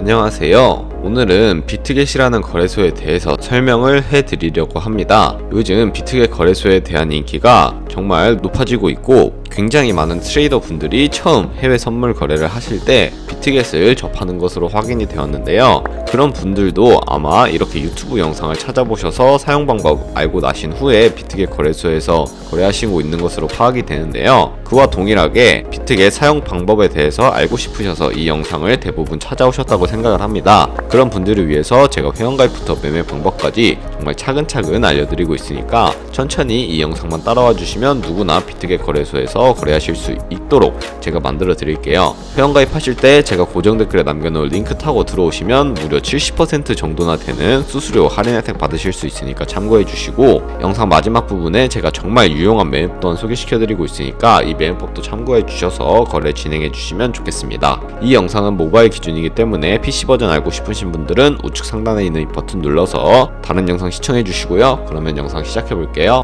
안녕하세요. 오늘은 비트겟이라는 거래소에 대해서 설명을 해드리려고 합니다. 요즘 비트겟 거래소에 대한 인기가 정말 높아지고 있고 굉장히 많은 트레이더 분들이 처음 해외 선물 거래를 하실 때 비트겟을 접하는 것으로 확인이 되었는데요. 그런 분들도 아마 이렇게 유튜브 영상을 찾아보셔서 사용 방법 알고 나신 후에 비트겟 거래소에서 거래하시고 있는 것으로 파악이 되는데요. 그와 동일하게 비트겟 사용 방법에 대해서 알고 싶으셔서 이 영상을 대부분 찾아오셨다고 생각을 합니다. 그런 분들을 위해서 제가 회원가입부터 매매 방법까지 정말 차근차근 알려드리고 있으니까 천천히 이 영상만 따라와 주시면 누구나 비트겟 거래소에서 거래하실 수 있도록 제가 만들어 드릴게요. 회원가입하실 때 제가 고정 댓글에 남겨놓을 링크 타고 들어오시면 무려 70% 정도나 되는 수수료 할인 혜택 받으실 수 있으니까 참고해 주시고, 영상 마지막 부분에 제가 정말 유용한 매매법 또한 소개시켜 드리고 있으니까 이 매매법도 참고해 주셔서 거래 진행해 주시면 좋겠습니다. 이 영상은 모바일 기준이기 때문에 PC 버전 알고 싶으신 분들은 우측 상단에 있는 이 버튼 눌러서 다른 영상 시청해 주시고요. 그러면 영상 시작해 볼게요.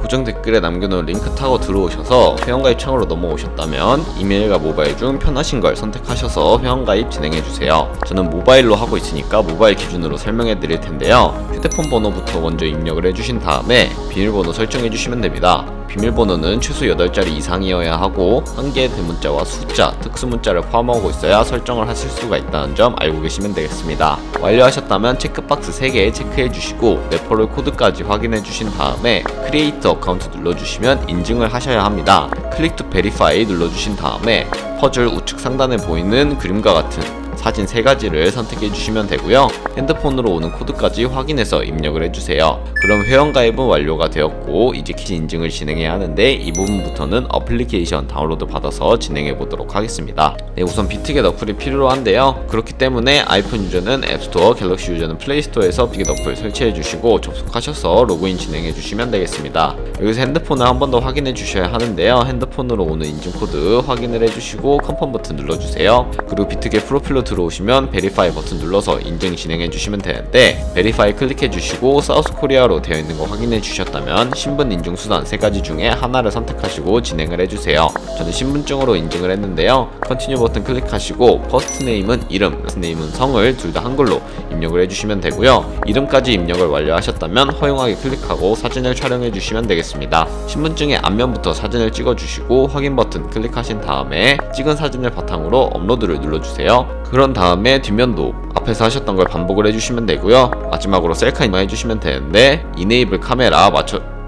고정 댓글에 남겨놓은 링크 타고 들어오셔서 회원가입 창으로 넘어오셨다면 이메일과 모바일 중 편하신 걸 선택하셔서 회원가입 진행해주세요. 저는 모바일로 하고 있으니까 모바일 기준으로 설명해 드릴 텐데요. 휴대폰 번호부터 먼저 입력을 해주신 다음에 비밀번호 설정해 주시면 됩니다. 비밀번호는 최소 8자리 이상이어야 하고 한 개의 대문자와 숫자, 특수문자를 포함하고 있어야 설정을 하실 수가 있다는 점 알고 계시면 되겠습니다. 완료하셨다면 체크박스 3개 체크해 주시고 레퍼럴 코드까지 확인해 주신 다음에 크리에이터 어카운트 눌러주시면 인증을 하셔야 합니다. 클릭 투 베리파이 눌러주신 다음에 퍼즐 우측 상단에 보이는 그림과 같은 사진 3가지를 선택해 주시면 되고요. 핸드폰으로 오는 코드까지 확인해서 입력을 해주세요. 그럼 회원가입은 완료가 되었고 이제 키즈 인증을 진행해야 하는데 이 부분부터는 어플리케이션 다운로드 받아서 진행해 보도록 하겠습니다. 네, 우선 비트겟 어플이 필요로 한데요. 그렇기 때문에 아이폰 유저는 앱스토어, 갤럭시 유저는 플레이스토어에서 비트겟 어플 설치해 주시고 접속하셔서 로그인 진행해 주시면 되겠습니다. 여기서 핸드폰을 한 번 더 확인해 주셔야 하는데요. 핸드폰으로 오는 인증 코드 확인을 해주시고 컨펌 버튼 눌러주세요. 그리고 비트겟 프로필로 들어오시면 베리파이 버튼 눌러서 인증 진행해 주시면 되는데, 베리파이 클릭해 주시고 사우스 코리아로 되어 있는 거 확인해 주셨다면 신분 인증 수단 3가지 중에 하나를 선택하시고 진행을 해주세요. 저는 신분증으로 인증을 했는데요. 컨티뉴 버튼 클릭하시고 퍼스트 네임은 이름, 라스트 네임은 성을 둘 다 한글로 입력을 해주시면 되고요. 이름까지 입력을 완료하셨다면 허용하기 클릭하고 사진을 촬영해 주시면 되겠습니다. 신분증의 앞면부터 사진을 찍어 주시고 확인 버튼 클릭하신 다음에 찍은 사진을 바탕으로 업로드를 눌러주세요. 그런 다음에 뒷면도 앞에서 하셨던 걸 반복을 해주시면 되고요. 마지막으로 셀카인만 해주시면 되는데 이네이블 카메라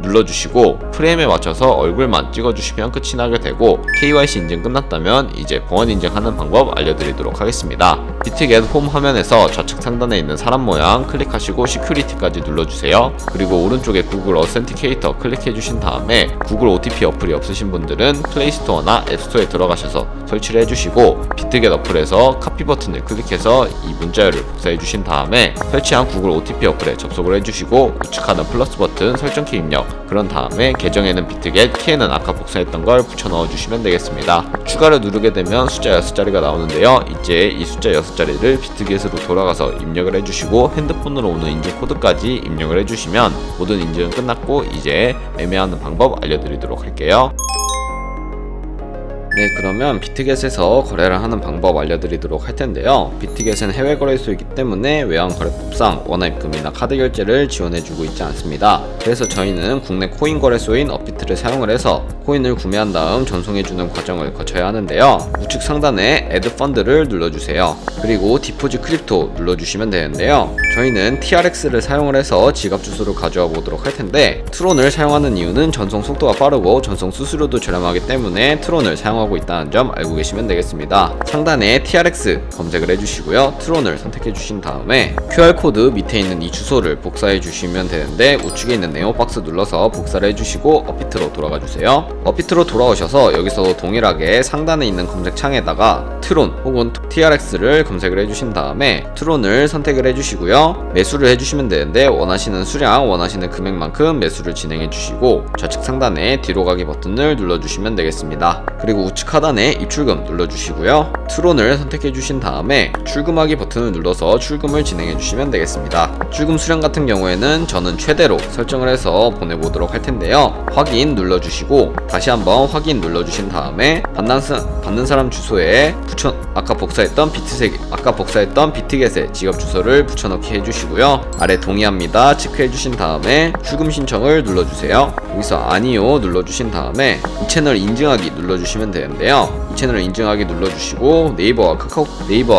눌러주시고 프레임에 맞춰서 얼굴만 찍어주시면 끝이 나게 되고, KYC 인증 끝났다면 이제 보안 인증하는 방법 알려드리도록 하겠습니다. 비트겟 홈 화면에서 좌측 상단에 있는 사람 모양 클릭하시고 시큐리티까지 눌러주세요. 그리고 오른쪽에 구글 어센티케이터 클릭해주신 다음에 구글 OTP 어플이 없으신 분들은 플레이스토어나 앱스토어에 들어가셔서 설치를 해주시고 비트겟 어플에서 카피 버튼을 클릭해서 이 문자열을 복사해주신 다음에 설치한 구글 OTP 어플에 접속을 해주시고 우측 하단 플러스 버튼 설정키 입력, 그런 다음에 계정에는 비트겟, 키에는 아까 복사했던 걸 붙여 넣어주시면 되겠습니다. 추가를 누르게 되면 숫자 6자리가 나오는데요. 이제 이 숫자 6자리를 비트겟으로 돌아가서 입력을 해주시고 핸드폰으로 오는 인증 코드까지 입력을 해주시면 모든 인증은 끝났고 이제 매매하는 방법 알려드리도록 할게요. 네, 그러면 비트겟에서 거래를 하는 방법 알려드리도록 할 텐데요. 비트겟은 해외 거래소이기 때문에 외환 거래법상 원화입금이나 카드 결제를 지원해주고 있지 않습니다. 그래서 저희는 국내 코인 거래소인 업비트를 사용을 해서 코인을 구매한 다음 전송해주는 과정을 거쳐야 하는데요. 우측 상단에 Add 펀드를 눌러주세요. 그리고 디포짓 크립토 눌러주시면 되는데요. 저희는 TRX를 사용을 해서 지갑 주소를 가져와 보도록 할 텐데, 트론을 사용하는 이유는 전송 속도가 빠르고 전송 수수료도 저렴하기 때문에 트론을 사용하고 있다는 점 알고 계시면 되겠습니다. 상단에 TRX 검색을 해주시고요. 트론을 선택해 주신 다음에 QR코드 밑에 있는 이 주소를 복사해 주시면 되는데, 우측에 있는 네모 박스 눌러서 복사를 해주시고 업비트로 돌아가 주세요. 업비트로 돌아오셔서 여기서 동일하게 상단에 있는 검색창에다가 트론 혹은 TRX를 검색을 해주신 다음에 트론을 선택을 해주시고요. 매수를 해주시면 되는데 원하시는 수량, 원하시는 금액만큼 매수를 진행해 주시고 좌측 상단에 뒤로 가기 버튼을 눌러주시면 되겠습니다. 그리고 우측 하단에 입출금 눌러주시고요. 트론을 선택해 주신 다음에 출금하기 버튼을 눌러서 출금을 진행해 주시면 되겠습니다. 출금 수량 같은 경우에는 저는 최대로 설정을 해서 보내보도록 할 텐데요. 확인 눌러주시고 다시 한번 확인 눌러주신 다음에 받는 사람 주소에 아까 복사했던 비트겟의 지갑 주소를 붙여넣기 해주시고요. 아래 동의합니다 체크해 주신 다음에 출금 신청을 눌러주세요. 여기서 아니요 눌러주신 다음에 이 채널 인증하기 눌러주시면 되는데요. 이 채널 인증하기 눌러주시고 네이버와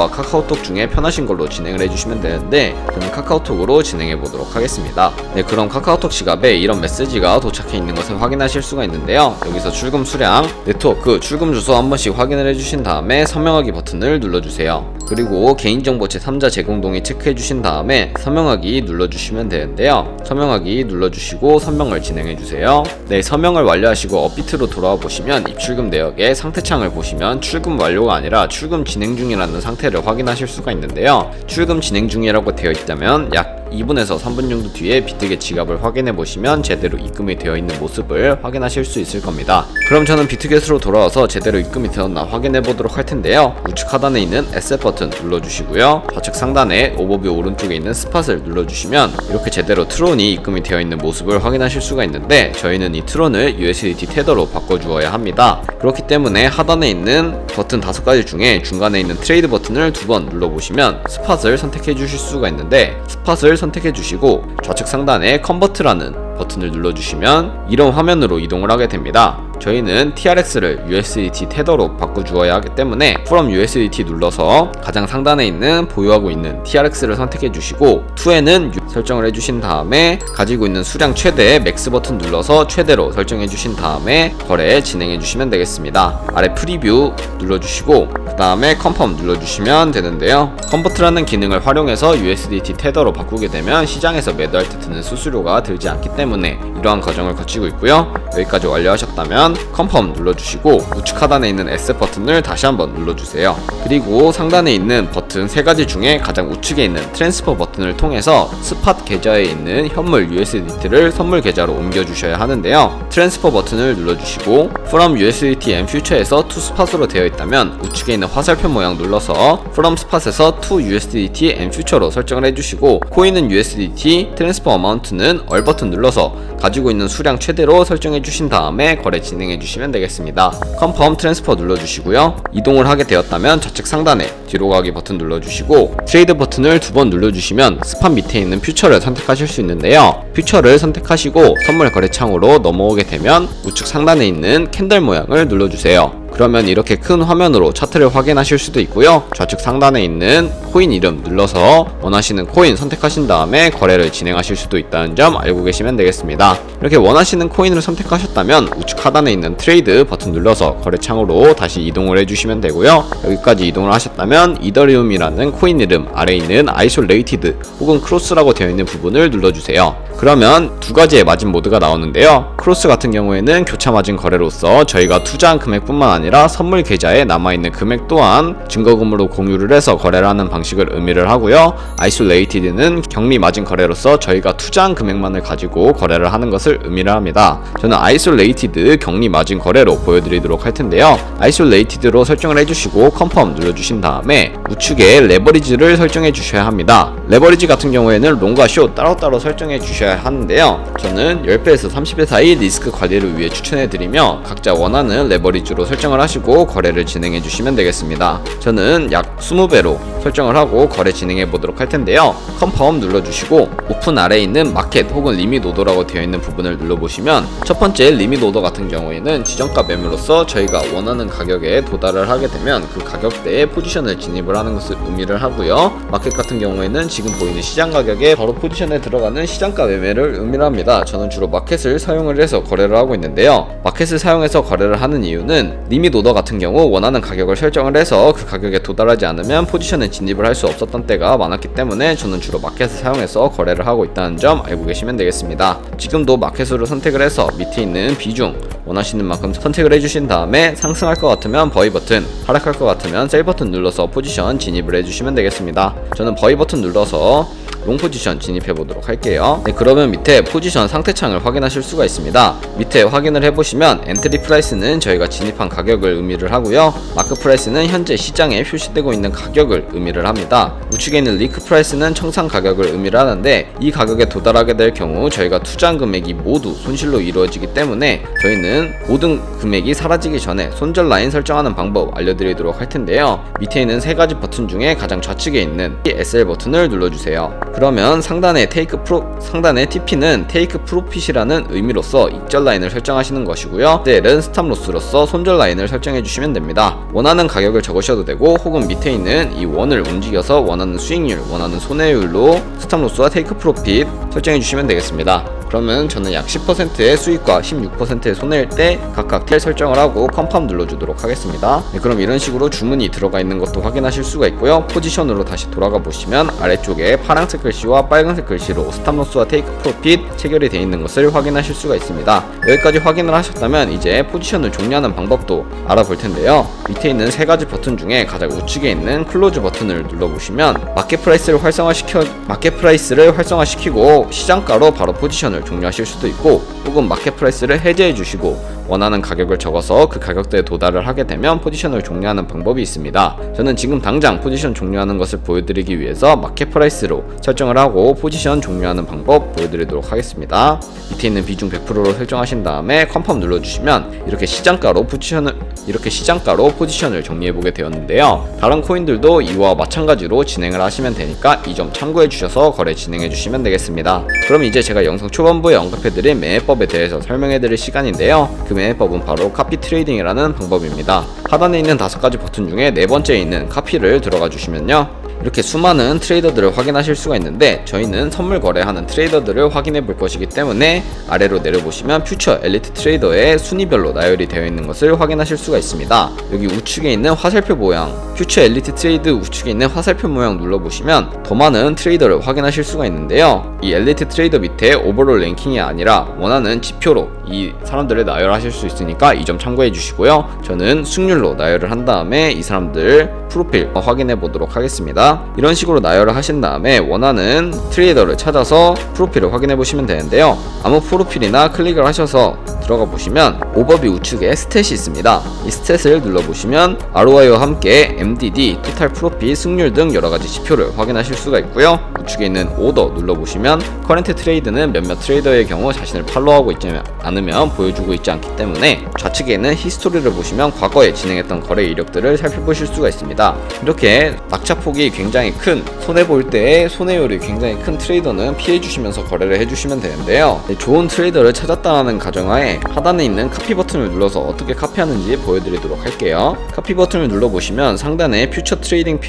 카카오톡 중에 편하신 걸로 진행을 해주시면 되는데 저는 카카오톡으로 진행해 보도록 하겠습니다. 네, 그럼 카카오톡 지갑에 이런 메시지가 도착해 있는 것을 확인하실 수가 있는데요. 여기서 출금 수량, 네트워크, 출금 주소 한 번씩 확인을 해주신 다음에 서명하기 버튼을 눌러주세요. 그리고 개인정보 제3자 제공 동의 체크해 주신 다음에 서명하기 눌러주시면 되는데요. 서명하기 눌러주시고 서명을 진행해 주세요. 네, 서명을 완료하시고 업비트로 돌아와 보시면 입출금 내역의 상태창을 보시면 출금 완료가 아니라 출금 진행 중이라는 상태를 확인하실 수가 있는데요. 출금 진행 중이라고 되어 있다면 약 2분에서 3분 정도 뒤에 비트겟 지갑을 확인해 보시면 제대로 입금이 되어 있는 모습을 확인하실 수 있을 겁니다. 그럼 저는 비트겟으로 돌아와서 제대로 입금이 되었나 확인해 보도록 할 텐데요. 우측 하단에 있는 에셋 버튼 눌러주시고요. 좌측 상단에 오버뷰 오른쪽에 있는 스팟을 눌러주시면 이렇게 제대로 트론이 입금이 되어 있는 모습을 확인하실 수가 있는데 저희는 이 트론을 USDT 테더로 바꿔주어야 합니다. 그렇기 때문에 하단에 있는 버튼 5가지 중에 중간에 있는 트레이드 버튼을 2번 눌러보시면 스팟을 선택해 주실 수가 있는데 스팟을 선택해 주시고 좌측 상단에 컨버트라는 버튼을 눌러주시면 이런 화면으로 이동을 하게 됩니다. 저희는 TRX를 USDT 테더로 바꿔주어야 하기 때문에 From USDT 눌러서 가장 상단에 있는 보유하고 있는 TRX를 선택해 주시고 2에는 설정을 해주신 다음에 가지고 있는 수량 최대 맥스 버튼 눌러서 최대로 설정해 주신 다음에 거래 진행해 주시면 되겠습니다. 아래 프리뷰 눌러주시고 그 다음에 컨펌 눌러주시면 되는데요. 컨버트라는 기능을 활용해서 USDT 테더로 바꾸게 되면 시장에서 매도할 때 드는 수수료가 들지 않기 때문에 이러한 과정을 거치고 있고요. 여기까지 완료하셨다면 컨펌 눌러주시고 우측 하단에 있는 에셋 버튼을 다시 한번 눌러주세요. 그리고 상단에 있는 버튼 3가지 중에 가장 우측에 있는 트랜스퍼 버튼을 통해서 스팟 계좌에 있는 현물 USDT를 선물 계좌로 옮겨주셔야 하는데요. 트랜스퍼 버튼을 눌러주시고 From USDT and Future에서 To Spot으로 되어 있다면 우측에 있는 화살표 모양 눌러서 From Spot에서 To USDT and Future로 설정을 해주시고 코인은 USDT, 트랜스퍼 어마운트는 얼 버튼 눌러서 가지고 있는 수량 최대로 설정해 주신 다음에 거래 진행해 주시면 되겠습니다. 컨펌 트랜스퍼 눌러주시고요. 이동을 하게 되었다면 좌측 상단에 뒤로 가기 버튼 눌러주시고 트레이드 버튼을 2번 눌러주시면 스팟 밑에 있는 퓨처를 선택하실 수 있는데요. 퓨처를 선택하시고 선물 거래창으로 넘어오게 되면 우측 상단에 있는 캔들 모양을 눌러주세요. 그러면 이렇게 큰 화면으로 차트를 확인하실 수도 있고요. 좌측 상단에 있는 코인 이름 눌러서 원하시는 코인 선택하신 다음에 거래를 진행하실 수도 있다는 점 알고 계시면 되겠습니다. 이렇게 원하시는 코인을 선택하셨다면 우측 하단에 있는 트레이드 버튼 눌러서 거래창으로 다시 이동을 해주시면 되고요. 여기까지 이동을 하셨다면 이더리움이라는 코인 이름 아래에 있는 아이솔레이티드 혹은 크로스라고 되어 있는 부분을 눌러주세요. 그러면 2가지의 마진 모드가 나오는데요. 크로스 같은 경우에는 교차 마진 거래로서 저희가 투자한 금액뿐만 아니라 선물 계좌에 남아있는 금액 또한 증거금으로 공유를 해서 거래를 하는 방식을 의미를 하고요. 아이솔레이티드는 격리 마진 거래로서 저희가 투자한 금액만을 가지고 거래를 하는 것을 의미를 합니다. 저는 아이솔레이티드 격리 마진 거래로 보여드리도록 할 텐데요. 아이솔레이티드로 설정을 해주시고 컨펌 눌러주신 다음에 우측에 레버리지를 설정해 주셔야 합니다. 레버리지 같은 경우에는 롱과 숏 따로따로 설정해 주셔야 하는데요. 저는 10배에서 30배 사이 리스크 관리를 위해 추천해드리며 각자 원하는 레버리지로 설정을 하시고 거래를 진행해 주시면 되겠습니다. 저는 약 20배로 설정을 하고 거래 진행해 보도록 할 텐데요. 컨펌 눌러주시고 오픈 아래에 있는 마켓 혹은 리밋 오더라고 되어 있는 부분을 눌러보시면 첫 번째 리밋 오더 같은 경우에는 지정가 매매로서 저희가 원하는 가격에 도달을 하게 되면 그 가격대에 포지션을 진입을 하는 것을 의미를 하고요. 마켓 같은 경우에는 지금 보이는 시장 가격에 바로 포지션에 들어가는 시장가 매매를 의미를 합니다. 저는 주로 마켓을 사용을 해서 거래를 하고 있는데요. 마켓을 사용해서 거래를 하는 이유는 리밋 오더 같은 경우 원하는 가격을 설정을 해서 그 가격에 도달하지 않으면 포지션에 진입을 할 수 없었던 때가 많았기 때문에 저는 주로 마켓을 사용해서 거래를 하고 있다는 점 알고 계시면 되겠습니다. 지금도 마켓으로 선택을 해서 밑에 있는 비중 원하시는 만큼 선택을 해주신 다음에 상승할 것 같으면 버이 버튼, 하락할 것 같으면 셀 버튼 눌러서 포지션 진입을 해주시면 되겠습니다. 저는 버이 버튼 눌러서 롱 포지션 진입해 보도록 할게요. 네, 그러면 밑에 포지션 상태창을 확인하실 수가 있습니다. 밑에 확인을 해보시면 엔트리 프라이스는 저희가 진입한 가격을 의미를 하고요. 마크 프라이스는 현재 시장에 표시되고 있는 가격을 의미를 합니다. 우측에 있는 리크 프라이스는 청산 가격을 의미를 하는데 이 가격에 도달하게 될 경우 저희가 투자한 금액이 모두 손실로 이루어지기 때문에 저희는 모든 금액이 사라지기 전에 손절 라인 설정하는 방법 알려드리도록 할 텐데요. 밑에 있는 세 가지 버튼 중에 가장 좌측에 있는 SL 버튼을 눌러주세요. 그러면 상단의 TP는 테이크 프로핏이라는 의미로서 익절 라인을 설정하시는 것이고요. SL은 스탑 로스로서 손절 라인을 설정해 주시면 됩니다. 원하는 가격을 적으셔도 되고 혹은 밑에 있는 이 원을 움직여서 원하는 수익률, 원하는 손해율로 스탑 로스와 테이크 프로핏 설정해 주시면 되겠습니다. 그러면 저는 약 10%의 수익과 16%의 손해일 때 각각 텔 설정을 하고 컨펌 눌러주도록 하겠습니다. 네, 그럼 이런 식으로 주문이 들어가 있는 것도 확인하실 수가 있고요. 포지션으로 다시 돌아가 보시면 아래쪽에 파란색 글씨와 빨간색 글씨로 스탑로스와 테이크 프로핏 체결이 되어 있는 것을 확인하실 수가 있습니다. 여기까지 확인을 하셨다면 이제 포지션을 종료하는 방법도 알아볼 텐데요. 밑에 있는 세 가지 버튼 중에 가장 우측에 있는 클로즈 버튼을 눌러보시면 마켓 프라이스를 활성화시키고 시장가로 바로 포지션을 종료하실 수도 있고 혹은 마켓 프라이스를 해제해 주시고 원하는 가격을 적어서 그 가격대에 도달을 하게 되면 포지션을 종료하는 방법이 있습니다. 저는 지금 당장 포지션 종료하는 것을 보여드리기 위해서 마켓 프라이스로 설정을 하고 포지션 종료하는 방법 보여드리도록 하겠습니다. 밑에 있는 비중 100%로 설정하신 다음에 컨펌 눌러주시면 이렇게 시장가로 포지션을 정리해보게 되었는데요. 다른 코인들도 이와 마찬가지로 진행을 하시면 되니까 이 점 참고해 주셔서 거래 진행해 주시면 되겠습니다. 그럼 이제 제가 영상 초반부에 언급해드린 매매법에 대해서 설명해드릴 시간인데요. 그 매매법은 바로 카피 트레이딩이라는 방법입니다. 하단에 있는 5가지 버튼 중에 네 번째에 있는 카피를 들어가 주시면요. 이렇게 수많은 트레이더들을 확인하실 수가 있는데 저희는 선물 거래하는 트레이더들을 확인해 볼 것이기 때문에 아래로 내려보시면 퓨처 엘리트 트레이더의 순위별로 나열이 되어 있는 것을 확인하실 수가 있습니다. 여기 우측에 있는 화살표 모양, 퓨처 엘리트 트레이드 우측에 있는 화살표 모양 눌러보시면 더 많은 트레이더를 확인하실 수가 있는데요. 이 엘리트 트레이더 밑에 오버롤 랭킹이 아니라 원하는 지표로 이 사람들을 나열하실 수 있으니까 이 점 참고해 주시고요. 저는 승률로 나열을 한 다음에 이 사람들 프로필 확인해 보도록 하겠습니다. 이런 식으로 나열을 하신 다음에 원하는 트레이더를 찾아서 프로필을 확인해 보시면 되는데요. 아무 프로필이나 클릭을 하셔서 들어가 보시면 오버뷰 우측에 스탯이 있습니다. 이 스탯을 눌러보시면 ROI와 함께 MDD, 토탈 프로핏, 승률 등 여러가지 지표를 확인하실 수가 있고요. 우측에 있는 오더 눌러보시면 커런트 트레이드는 몇몇 트레이더의 경우 자신을 팔로우하고 있지 않으면 보여주고 있지 않기 때문에 좌측에 있는 히스토리를 보시면 과거에 진행했던 거래 이력들을 살펴보실 수가 있습니다. 이렇게 낙차폭이 굉장히 큰, 손해볼 때의 손해율이 굉장히 큰 트레이더는 피해주시면서 거래를 해주시면 되는데요. 좋은 트레이더를 찾았다는 가정하에 하단에 있는 카피 버튼을 눌러서 어떻게 카피하는지 보여드리도록 할게요. 카피 버튼을 눌러보시면 상단에 퓨처 트레이딩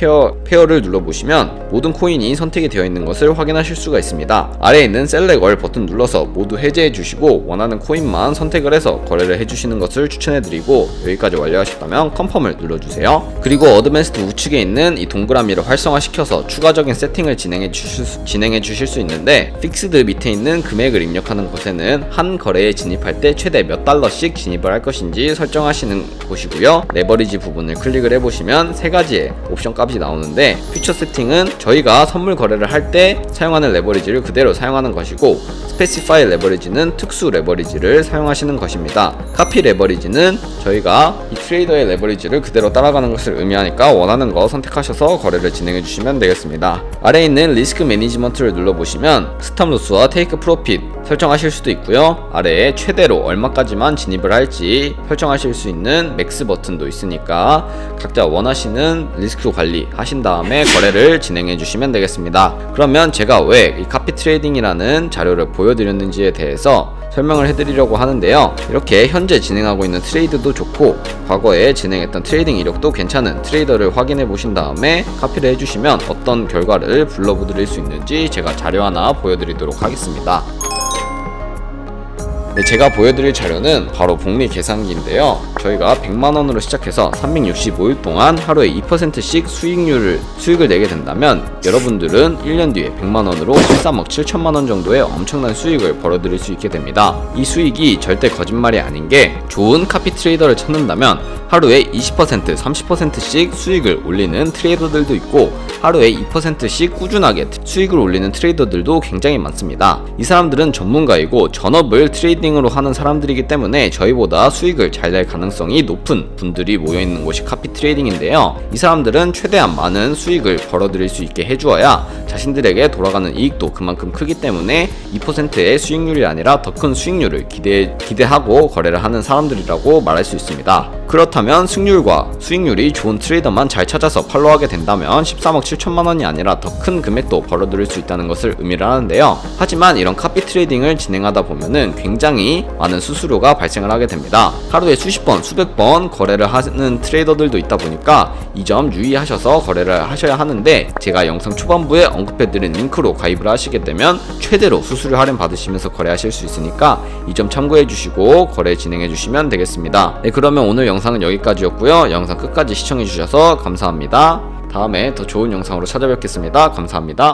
페어를 눌러보시면 모든 코인이 선택이 되어 있는 것을 확인하실 수가 있습니다. 아래에 있는 셀렉 얼 버튼 눌러서 모두 해제해 주시고 원하는 코인만 선택을 해서 거래를 해주시는 것을 추천해드리고 여기까지 완료하셨다면 컨펌을 눌러주세요. 그리고 어드밴스드 우측에 있는 이 동그라미를 활성화시켜서 추가적인 세팅을 진행해 주실 수 있는데 픽스드 밑에 있는 금액을 입력하는 곳에는 한 거래에 진입할 때 최대 몇 달러씩 진입을 할 것인지 설정하시는 곳이고요. 레버리지 부분을 클릭을 해보시면 세 가지의 옵션 값이 나오는데 퓨처 세팅은 저희가 선물 거래를 할 때 사용하는 레버리지를 그대로 사용하는 것이고 스페시파이 레버리지는 특수 레버리지를 사용하시는 것입니다. 카피 레버리지는 저희가 이 트레이더의 레버리지를 그대로 따라가는 것을 의미하니까 원하는 거 선택하셔서 거래를 진행해 주시면 되겠습니다. 아래에 있는 리스크 매니지먼트를 눌러보시면 스탑 로스와 테이크 프로핏 설정하실 수도 있고요. 아래에 최대로 얼마까지만 진입을 할지 설정하실 수 있는 맥스 버튼도 있으니까 각자 원하시는 리스크 관리 하신 다음에 거래를 진행해 주시면 되겠습니다. 그러면 제가 왜 이 카피 트레이딩이라는 자료를 보여드렸는지에 대해서 설명을 해드리려고 하는데요. 이렇게 현재 진행하고 있는 트레이드도 좋고 과거에 진행했던 트레이딩 이력도 괜찮은 트레이더를 확인해 보신 다음에 카피를 해주시면 어떤 결과를 불러드릴 수 있는지 제가 자료 하나 보여드리도록 하겠습니다. 네, 제가 보여드릴 자료는 바로 복리 계산기인데요. 저희가 100만원으로 시작해서 365일 동안 하루에 2%씩 수익을 내게 된다면 여러분들은 1년 뒤에 100만원으로 13억 7천만원 정도의 엄청난 수익을 벌어들일 수 있게 됩니다. 이 수익이 절대 거짓말이 아닌 게 좋은 카피 트레이더를 찾는다면 하루에 20%, 30%씩 수익을 올리는 트레이더들도 있고 하루에 2%씩 꾸준하게 수익을 올리는 트레이더들도 굉장히 많습니다. 이 사람들은 전문가이고 전업을 트레이딩으로 하는 사람들이기 때문에 저희보다 수익을 잘 낼 가능성이 높은 분들이 모여있는 곳이 카피 트레이딩인데요. 이 사람들은 최대한 많은 수익을 벌어들일 수 있게 해주어야 자신들에게 돌아가는 이익도 그만큼 크기 때문에 2%의 수익률이 아니라 더 큰 수익률을 기대하고 거래를 하는 사람들이라고 말할 수 있습니다. 그렇다면 승률과 수익률이 좋은 트레이더만 잘 찾아서 팔로우하게 된다면 13억 7천만원이 아니라 더 큰 금액도 벌어들일 수 있다는 것을 의미를 하는데요. 하지만 이런 카피 트레이딩을 진행하다 보면은 굉장히 많은 수수료가 발생을 하게 됩니다. 하루에 수십 번, 수백 번 거래를 하는 트레이더들도 있다 보니까 이 점 유의하셔서 거래를 하셔야 하는데 제가 영상 초반부에 언급해드린 링크로 가입을 하시게 되면 최대로 수수료 할인 받으시면서 거래하실 수 있으니까 이 점 참고해 주시고 거래 진행해 주시면 되겠습니다. 네, 그러면 오늘 영상은 여기까지였고요. 영상 끝까지 시청해 주셔서 감사합니다. 다음에 더 좋은 영상으로 찾아뵙겠습니다. 감사합니다.